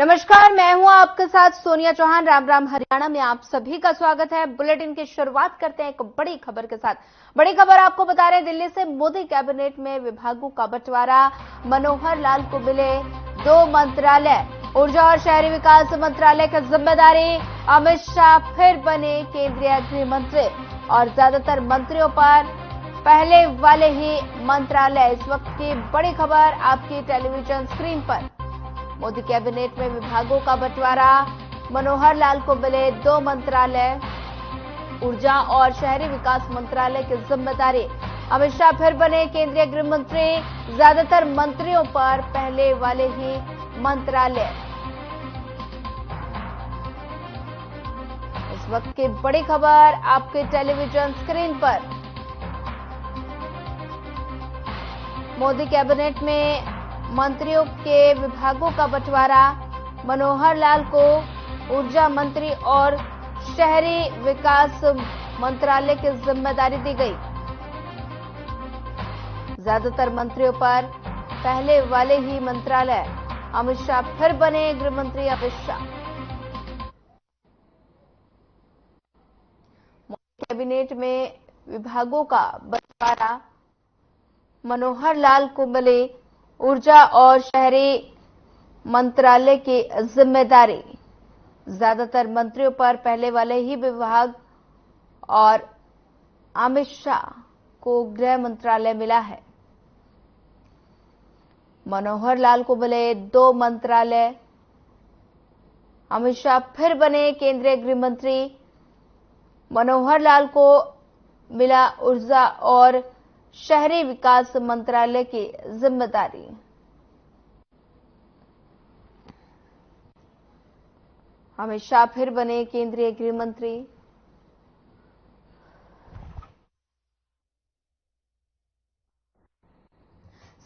नमस्कार, मैं हूं आपके साथ सोनिया चौहान। राम राम हरियाणा में आप सभी का स्वागत है। बुलेटिन की शुरुआत करते हैं एक बड़ी खबर के साथ। बड़ी खबर आपको बता रहे हैं, दिल्ली से मोदी कैबिनेट में विभागों का बंटवारा, मनोहर लाल को मिले 2 मंत्रालय। ऊर्जा और शहरी विकास मंत्रालय की जिम्मेदारी, अमित शाह फिर बने केंद्रीय गृह मंत्री और ज्यादातर मंत्रियों पर पहले वाले ही मंत्रालय। इस वक्त की बड़ी खबर आपकी टेलीविजन स्क्रीन पर। मोदी कैबिनेट में विभागों का बंटवारा, मनोहर लाल को मिले 2 मंत्रालय। ऊर्जा और शहरी विकास मंत्रालय की जिम्मेदारी, अमित शाह फिर बने केंद्रीय गृह मंत्री, ज्यादातर मंत्रियों पर पहले वाले ही मंत्रालय। इस वक्त की बड़ी खबर आपके टेलीविजन स्क्रीन पर। मोदी कैबिनेट में मंत्रियों के विभागों का बंटवारा, मनोहर लाल को ऊर्जा मंत्री और शहरी विकास मंत्रालय की जिम्मेदारी दी गई। ज्यादातर मंत्रियों पर पहले वाले ही मंत्रालय। अमित शाह फिर बने गृह मंत्री। अमित शाह कैबिनेट में विभागों का बंटवारा, मनोहर लाल को मिले ऊर्जा और शहरी मंत्रालय की जिम्मेदारी। ज्यादातर मंत्रियों पर पहले वाले ही विभाग और अमित शाह को गृह मंत्रालय मिला है। मनोहर लाल को मिले 2 मंत्रालय। अमित शाह फिर बने केंद्रीय गृह मंत्री। मनोहर लाल को मिला ऊर्जा और शहरी विकास मंत्रालय की जिम्मेदारी। अमित शाह फिर बने केंद्रीय गृह मंत्री।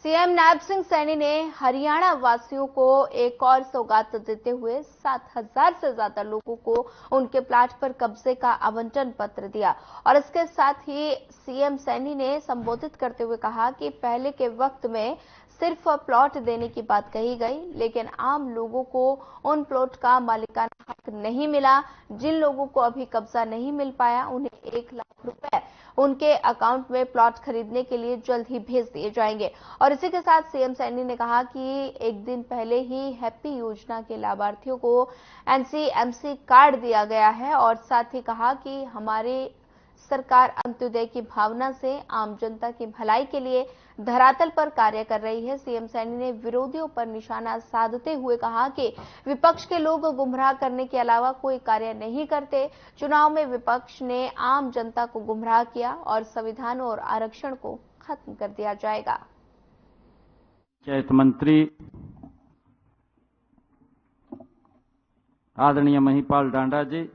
सीएम नायब सिंह सैनी ने हरियाणा वासियों को एक और सौगात देते हुए 7,000 से ज्यादा लोगों को उनके प्लाट पर कब्जे का आवंटन पत्र दिया। और इसके साथ ही सीएम सैनी ने संबोधित करते हुए कहा कि पहले के वक्त में सिर्फ प्लॉट देने की बात कही गई, लेकिन आम लोगों को उन प्लॉट का मालिकाना हक नहीं मिला। जिन लोगों को अभी कब्जा नहीं मिल पाया, उन्हें 1 लाख रुपए उनके अकाउंट में प्लॉट खरीदने के लिए जल्द ही भेज दिए जाएंगे। और इसी के साथ सीएम सैनी ने कहा कि एक दिन पहले ही हैप्पी योजना के लाभार्थियों को एनसीएमसी कार्ड दिया गया है। और साथ ही कहा कि हमारी सरकार अंत्योदय की भावना से आम जनता की भलाई के लिए धरातल पर कार्य कर रही है। सीएम सैनी ने विरोधियों पर निशाना साधते हुए कहा कि विपक्ष के लोग गुमराह करने के अलावा कोई कार्य नहीं करते। चुनाव में विपक्ष ने आम जनता को गुमराह किया और संविधान और आरक्षण को खत्म कर दिया जाएगा। पंचायत मंत्री आदरणीय महिपाल डांडा जी,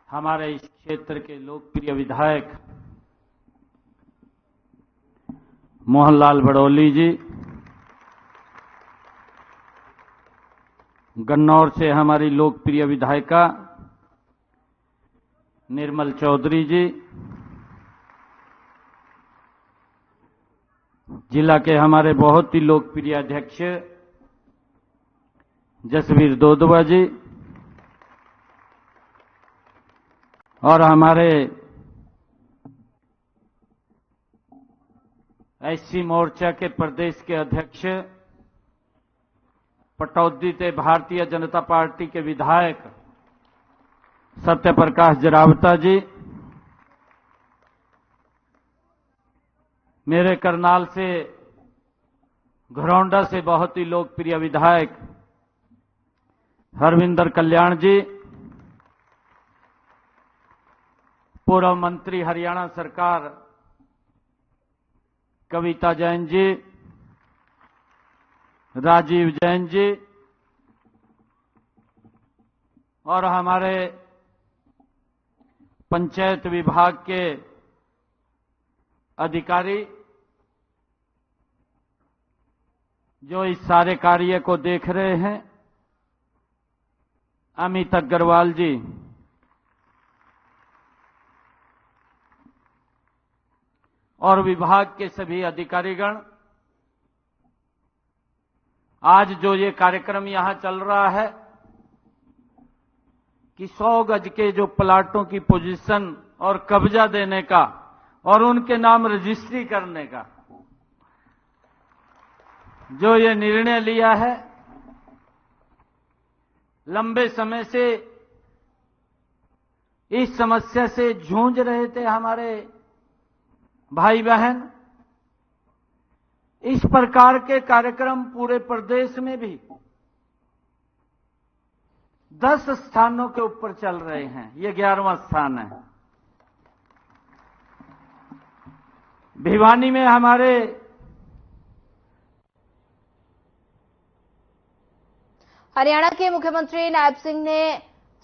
हमारे इस क्षेत्र के लोकप्रिय विधायक मोहनलाल बड़ौली जी, गन्नौर से हमारी लोकप्रिय विधायिका निर्मल चौधरी जी, जिला के हमारे बहुत ही लोकप्रिय अध्यक्ष जसवीर दोदवा जी, और हमारे एससी मोर्चा के प्रदेश के अध्यक्ष पटौदी से भारतीय जनता पार्टी के विधायक सत्यप्रकाश जरावता जी, मेरे करनाल से घरौंडा से बहुत ही लोकप्रिय विधायक हरविंदर कल्याण जी, पूर्व मंत्री हरियाणा सरकार कविता जैन जी, राजीव जैन जी, और हमारे पंचायत विभाग के अधिकारी जो इस सारे कार्य को देख रहे हैं, अमित अग्रवाल जी, और विभाग के सभी अधिकारीगण, आज जो ये कार्यक्रम यहां चल रहा है कि 100 गज के जो प्लाटों की पोजीशन और कब्जा देने का और उनके नाम रजिस्ट्री करने का जो ये निर्णय लिया है, लंबे समय से इस समस्या से जूझ रहे थे हमारे भाई बहन। इस प्रकार के कार्यक्रम पूरे प्रदेश में भी 10 स्थानों के ऊपर चल रहे हैं, ये 11वां स्थान है। भिवानी में हमारे हरियाणा के मुख्यमंत्री नायब सिंह ने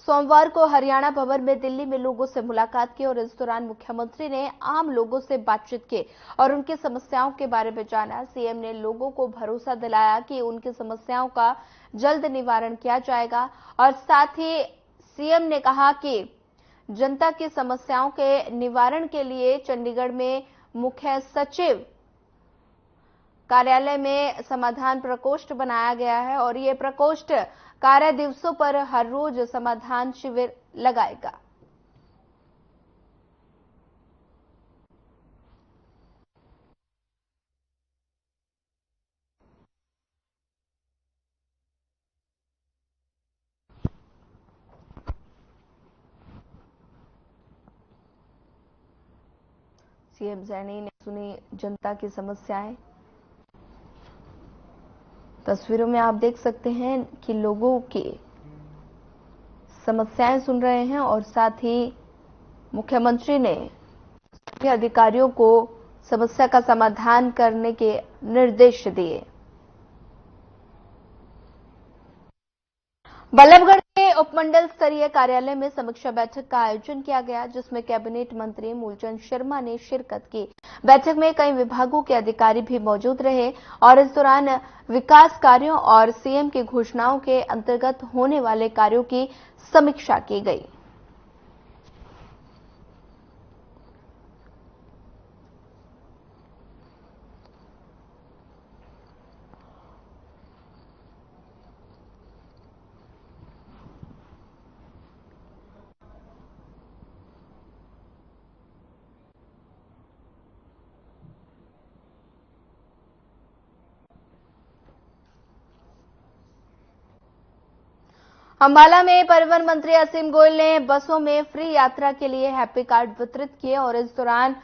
सोमवार को हरियाणा भवन में दिल्ली में लोगों से मुलाकात की और इस दौरान मुख्यमंत्री ने आम लोगों से बातचीत की और उनकी समस्याओं के बारे में जाना। सीएम ने लोगों को भरोसा दिलाया कि उनकी समस्याओं का जल्द निवारण किया जाएगा और साथ ही सीएम ने कहा कि जनता की समस्याओं के निवारण के लिए चंडीगढ़ में मुख्य सचिव कार्यालय में समाधान प्रकोष्ठ बनाया गया है और ये प्रकोष्ठ कार्य दिवसों पर हर रोज समाधान शिविर लगाएगा। सीएम सैनी ने सुनी जनता की समस्याएं। तस्वीरों में आप देख सकते हैं कि लोगों की समस्याएं सुन रहे हैं और साथ ही मुख्यमंत्री ने सभी अधिकारियों को समस्या का समाधान करने के निर्देश दिए। बल्लभगढ़ के उपमंडल स्तरीय कार्यालय में समीक्षा बैठक का आयोजन किया गया, जिसमें कैबिनेट मंत्री मूलचंद शर्मा ने शिरकत की। बैठक में कई विभागों के अधिकारी भी मौजूद रहे और इस दौरान विकास कार्यों और सीएम की घोषणाओं के अंतर्गत होने वाले कार्यों की समीक्षा की गई। अंबाला में परिवहन मंत्री असीम गोयल ने बसों में फ्री यात्रा के लिए हैप्पी कार्ड वितरित किए और इस दौरान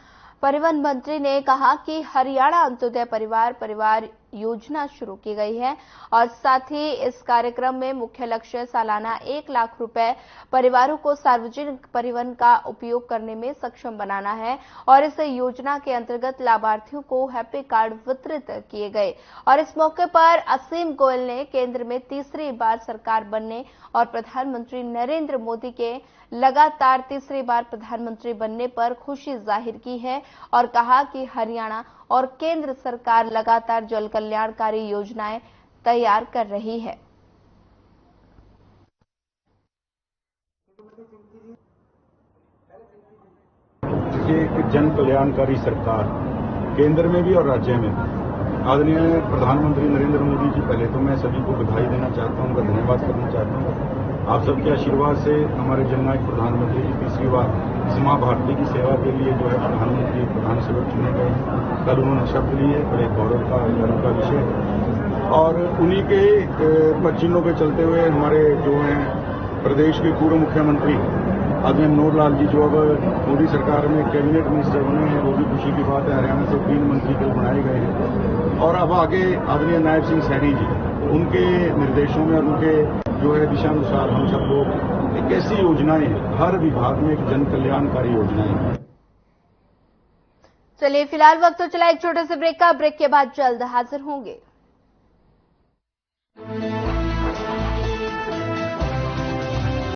परिवहन मंत्री ने कहा कि हरियाणा अंत्योदय परिवार योजना शुरू की गई है और साथ ही इस कार्यक्रम में मुख्य लक्ष्य सालाना 1 लाख रुपए परिवारों को सार्वजनिक परिवहन का उपयोग करने में सक्षम बनाना है और इस योजना के अंतर्गत लाभार्थियों को हैप्पी कार्ड वितरित किए गए। और इस मौके पर असीम गोयल ने केंद्र में तीसरी बार सरकार बनने और प्रधानमंत्री नरेंद्र मोदी के लगातार तीसरी बार प्रधानमंत्री बनने पर खुशी जाहिर की है और कहा कि हरियाणा और केंद्र सरकार लगातार जन कल्याणकारी योजनाएं तैयार कर रही है। एक जन कल्याणकारी सरकार केंद्र में भी और राज्य में भी। आदरणीय प्रधानमंत्री नरेंद्र मोदी जी, पहले तो मैं सभी को बधाई देना चाहता हूं, उनका धन्यवाद करना चाहता हूं। आप सबके आशीर्वाद से हमारे जननायक प्रधानमंत्री जी तीसरी बार इस मां भारती की सेवा के लिए जो है प्रधानमंत्री प्रधान सेवक चुने गए हैं। कल उन्होंने शपथ ली है, बड़े गौरव का गर्व का विषय है और उन्हीं के पदचिन्हों पे चलते हुए हमारे जो हैं प्रदेश के पूर्व मुख्यमंत्री आदरणीय मनोहर लाल जी जो अब मोदी सरकार में कैबिनेट मिनिस्टर बने हैं, वो भी खुशी की बात है। हरियाणा से 3 मंत्री कल बनाए गए हैं और अब आगे आदरणीय नायब सिंह सैनी जी, उनके निर्देशों में और उनके जो है दिशानुसार हम सब लोग एक ऐसी योजनाएं हर विभाग में एक जन कल्याणकारी योजनाएं। चलिए फिलहाल वक्त तो चला एक छोटे से ब्रेक का। ब्रेक के बाद जल्द हाजिर होंगे।